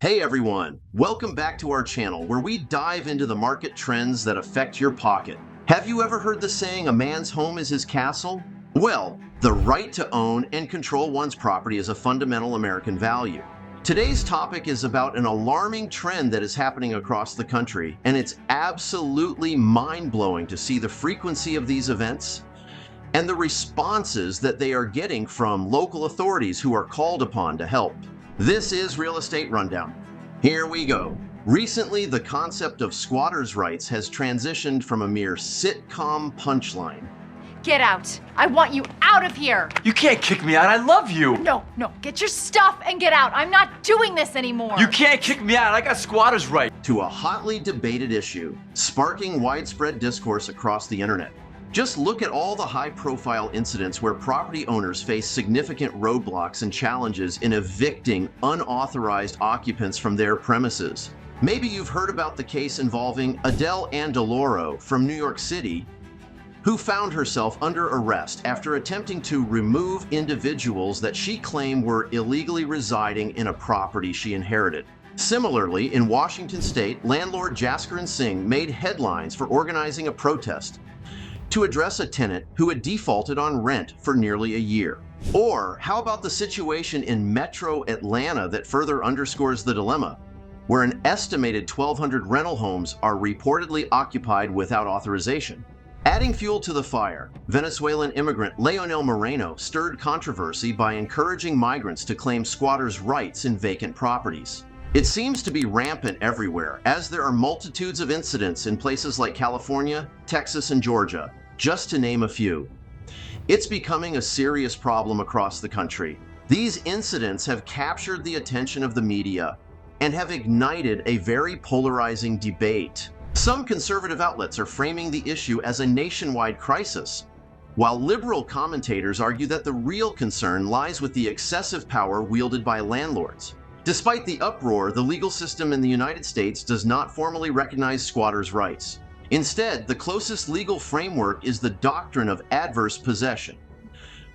Hey everyone, welcome back to our channel where we dive into the market trends that affect your pocket. Have you ever heard the saying, a man's home is his castle? Well, the right to own and control one's property is a fundamental American value. Today's topic is about an alarming trend that is happening across the country, and it's absolutely mind-blowing to see the frequency of these events and the responses that they are getting from local authorities who are called upon to help. This is Real Estate Rundown. Here we go. Recently, the concept of squatters' rights has transitioned from a mere sitcom punchline. Get out. I want you out of here. You can't kick me out. I love you. No, get your stuff and get out. I'm not doing this anymore. You can't kick me out. I got squatters' rights. To a hotly debated issue, sparking widespread discourse across the internet. Just look at all the high-profile incidents where property owners face significant roadblocks and challenges in evicting unauthorized occupants from their premises. Maybe you've heard about the case involving Adele Andaloro from New York City, who found herself under arrest after attempting to remove individuals that she claimed were illegally residing in a property she inherited. Similarly, in Washington State, landlord Jaskiran Singh made headlines for organizing a protest to address a tenant who had defaulted on rent for nearly a year. Or how about the situation in Metro Atlanta that further underscores the dilemma, where an estimated 1,200 rental homes are reportedly occupied without authorization? Adding fuel to the fire, Venezuelan immigrant Leonel Moreno stirred controversy by encouraging migrants to claim squatters' rights in vacant properties. It seems to be rampant everywhere, as there are multitudes of incidents in places like California, Texas, and Georgia, just to name a few. It's becoming a serious problem across the country. These incidents have captured the attention of the media and have ignited a very polarizing debate. Some conservative outlets are framing the issue as a nationwide crisis, while liberal commentators argue that the real concern lies with the excessive power wielded by landlords. Despite the uproar, the legal system in the United States does not formally recognize squatters' rights. Instead, the closest legal framework is the doctrine of adverse possession,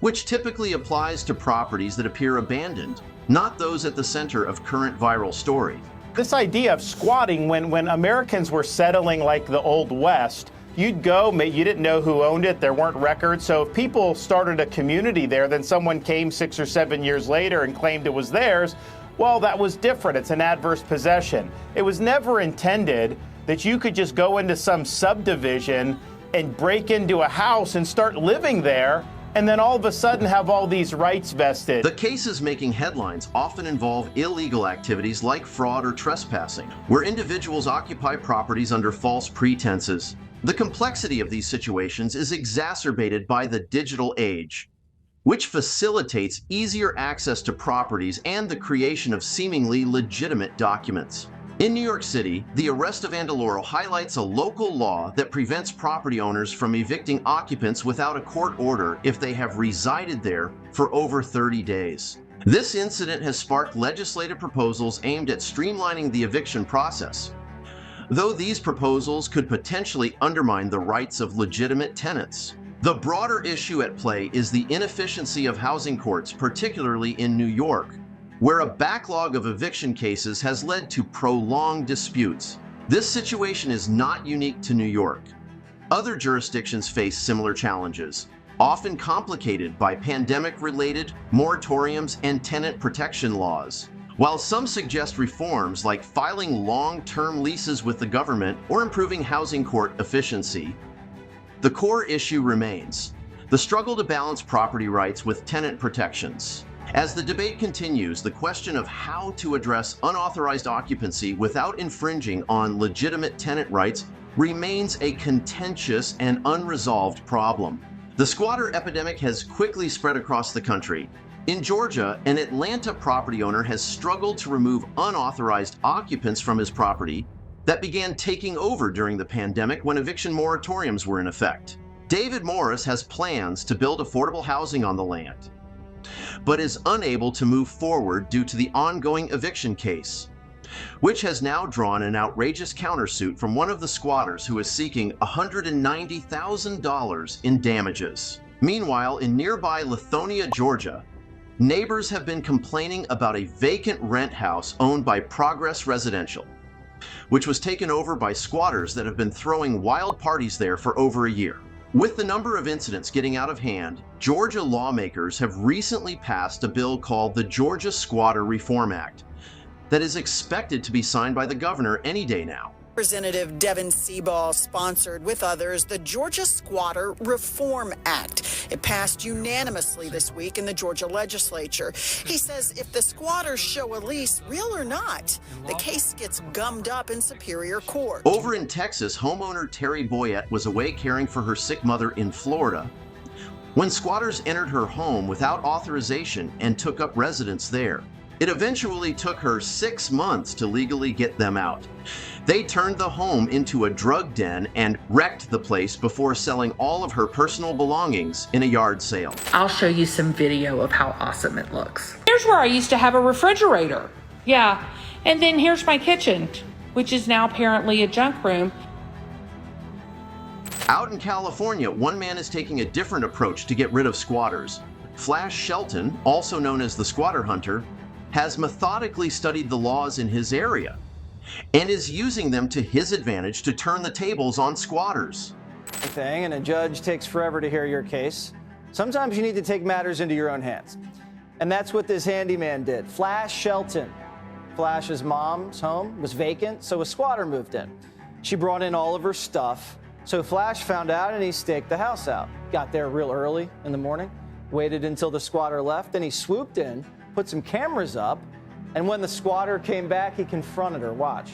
which typically applies to properties that appear abandoned, not those at the center of current viral stories. This idea of squatting, when Americans were settling like the Old West, you'd go, you didn't know who owned it, there weren't records, so if people started a community there, then someone came 6 or 7 years later and claimed it was theirs, well, that was different. It's an adverse possession. It was never intended that you could just go into some subdivision and break into a house and start living there, and then all of a sudden have all these rights vested. The cases making headlines often involve illegal activities like fraud or trespassing, where individuals occupy properties under false pretenses. The complexity of these situations is exacerbated by the digital age, which facilitates easier access to properties and the creation of seemingly legitimate documents. In New York City, the arrest of Andaloro highlights a local law that prevents property owners from evicting occupants without a court order if they have resided there for over 30 days. This incident has sparked legislative proposals aimed at streamlining the eviction process, though these proposals could potentially undermine the rights of legitimate tenants. The broader issue at play is the inefficiency of housing courts, particularly in New York, where a backlog of eviction cases has led to prolonged disputes. This situation is not unique to New York. Other jurisdictions face similar challenges, often complicated by pandemic-related moratoriums and tenant protection laws. While some suggest reforms like filing long-term leases with the government or improving housing court efficiency, the core issue remains the struggle to balance property rights with tenant protections. As the debate continues, the question of how to address unauthorized occupancy without infringing on legitimate tenant rights remains a contentious and unresolved problem. The squatter epidemic has quickly spread across the country. In Georgia, an Atlanta property owner has struggled to remove unauthorized occupants from his property that began taking over during the pandemic when eviction moratoriums were in effect. David Morris has plans to build affordable housing on the land, but is unable to move forward due to the ongoing eviction case, which has now drawn an outrageous countersuit from one of the squatters who is seeking $190,000 in damages. Meanwhile, in nearby Lithonia, Georgia, Neighbors have been complaining about a vacant rent house owned by Progress Residential, which was taken over by squatters that have been throwing wild parties there for over a year. With the number of incidents getting out of hand, Georgia lawmakers have recently passed a bill called the Georgia Squatter Reform Act that is expected to be signed by the governor any day now. Representative Devin Seaball sponsored, with others, the Georgia Squatter Reform Act. It passed unanimously this week in the Georgia legislature. He says if the squatters show a lease, real or not, the case gets gummed up in Superior Court. Over in Texas, homeowner Terry Boyette was away caring for her sick mother in Florida when squatters entered her home without authorization and took up residence there. It eventually took her 6 months to legally get them out. They turned the home into a drug den and wrecked the place before selling all of her personal belongings in a yard sale. I'll show you some video of how awesome it looks. Here's where I used to have a refrigerator. Yeah, and then here's my kitchen, which is now apparently a junk room. Out in California, one man is taking a different approach to get rid of squatters. Flash Shelton, also known as the Squatter Hunter, has methodically studied the laws in his area and is using them to his advantage to turn the tables on squatters. And a judge takes forever to hear your case. Sometimes you need to take matters into your own hands. And that's what this handyman did. Flash Shelton. Flash's mom's home was vacant, so a squatter moved in. She brought in all of her stuff, so Flash found out and he staked the house out. Got there real early in the morning, waited until the squatter left, then he swooped in, put some cameras up, and when the squatter came back, he confronted her. Watch.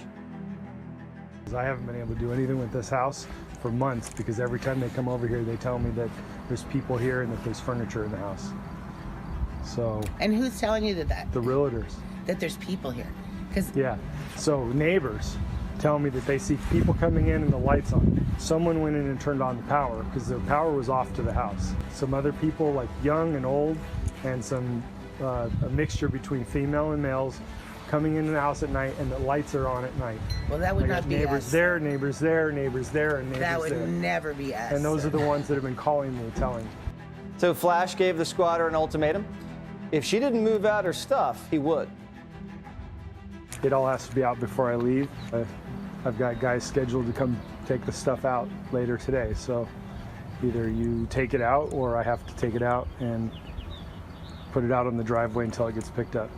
I haven't been able to do anything with this house for months because every time they come over here, they tell me that there's people here and that there's furniture in the house. So. And who's telling you that? The realtors. That there's people here? Yeah. So neighbors tell me that they see people coming in and the lights on. Someone went in and turned on the power because the power was off to the house. Some other people, like young and old, and some a mixture between female and males coming into the house at night, and the lights are on at night. Well, that would not be neighbors us. there, neighbors there, neighbors there, and neighbors there. That would never be us. And those are the ones that have been calling me, telling. So Flash gave the squatter an ultimatum. If she didn't move out her stuff, he would. It all has to be out before I leave. I've got guys scheduled to come take the stuff out later today. So either you take it out or I have to take it out and put it out on the driveway until it gets picked up.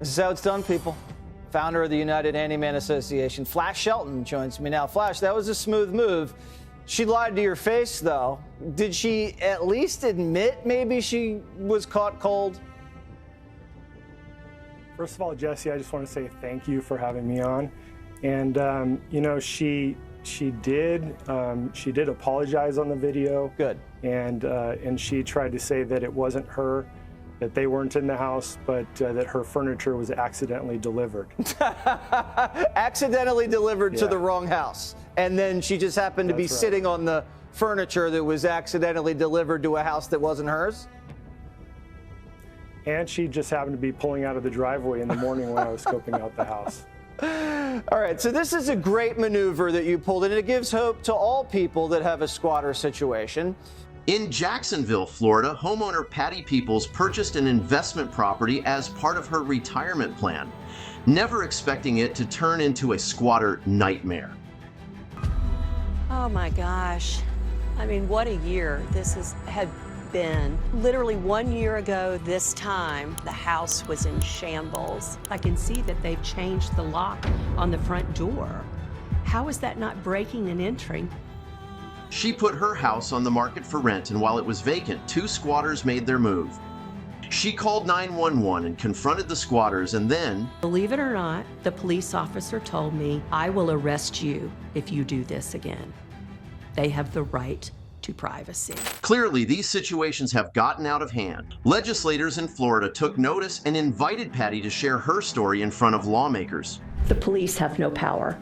This is how it's done, people. Founder of the United Handyman Association, Flash Shelton, joins me now. Flash, that was a smooth move. She lied to your face, though. Did she at least admit maybe she was caught cold? First of all, Jesse, I just want to say thank you for having me on. And you know, she did apologize on the video. Good. And she tried to say that it wasn't her, that they weren't in the house, but that her furniture was accidentally delivered. Accidentally delivered to the wrong house. And then she just happened to be sitting on the furniture that was accidentally delivered to a house that wasn't hers? And she just happened to be pulling out of the driveway in the morning when I was scoping out the house. All right, so this is a great maneuver that you pulled, and it gives hope to all people that have a squatter situation. In Jacksonville, Florida, homeowner Patty Peoples purchased an investment property as part of her retirement plan, never expecting it to turn into a squatter nightmare. Oh my gosh. I mean, what a year this had been. Literally 1 year ago this time, the house was in shambles. I can see that they've changed the lock on the front door. How is that not breaking and entering? She put her house on the market for rent, and while it was vacant, 2 squatters made their move. She called 911 and confronted the squatters, and then, believe it or not, the police officer told me, I will arrest you if you do this again. They have the right to privacy. Clearly, these situations have gotten out of hand. Legislators in Florida took notice and invited Patty to share her story in front of lawmakers. The police have no power.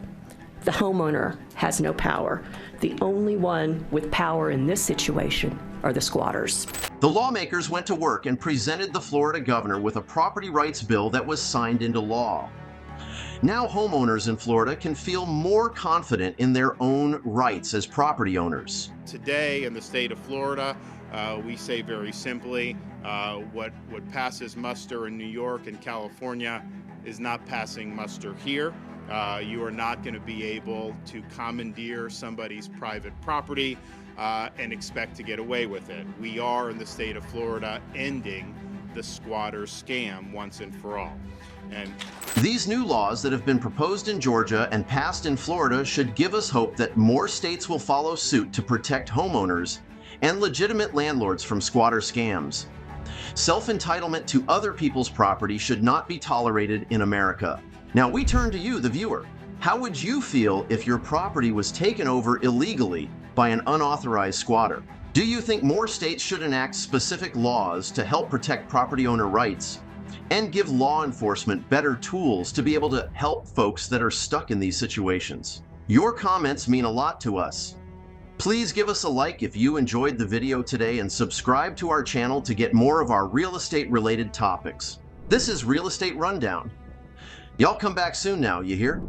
The homeowner has no power. The only one with power in this situation are the squatters. The lawmakers went to work and presented the Florida governor with a property rights bill that was signed into law. Now homeowners in Florida can feel more confident in their own rights as property owners. Today in the state of Florida, We say very simply, what passes muster in New York and California is not passing muster here. You are not going to be able to commandeer somebody's private property and expect to get away with it. We are in the state of Florida ending the squatter scam once and for all. And these new laws that have been proposed in Georgia and passed in Florida should give us hope that more states will follow suit to protect homeowners and legitimate landlords from squatter scams. Self-entitlement to other people's property should not be tolerated in America. Now we turn to you, the viewer. How would you feel if your property was taken over illegally by an unauthorized squatter? Do you think more states should enact specific laws to help protect property owner rights and give law enforcement better tools to be able to help folks that are stuck in these situations? Your comments mean a lot to us. Please give us a like if you enjoyed the video today and subscribe to our channel to get more of our real estate related topics. This is Real Estate Rundown. Y'all come back soon now, you hear?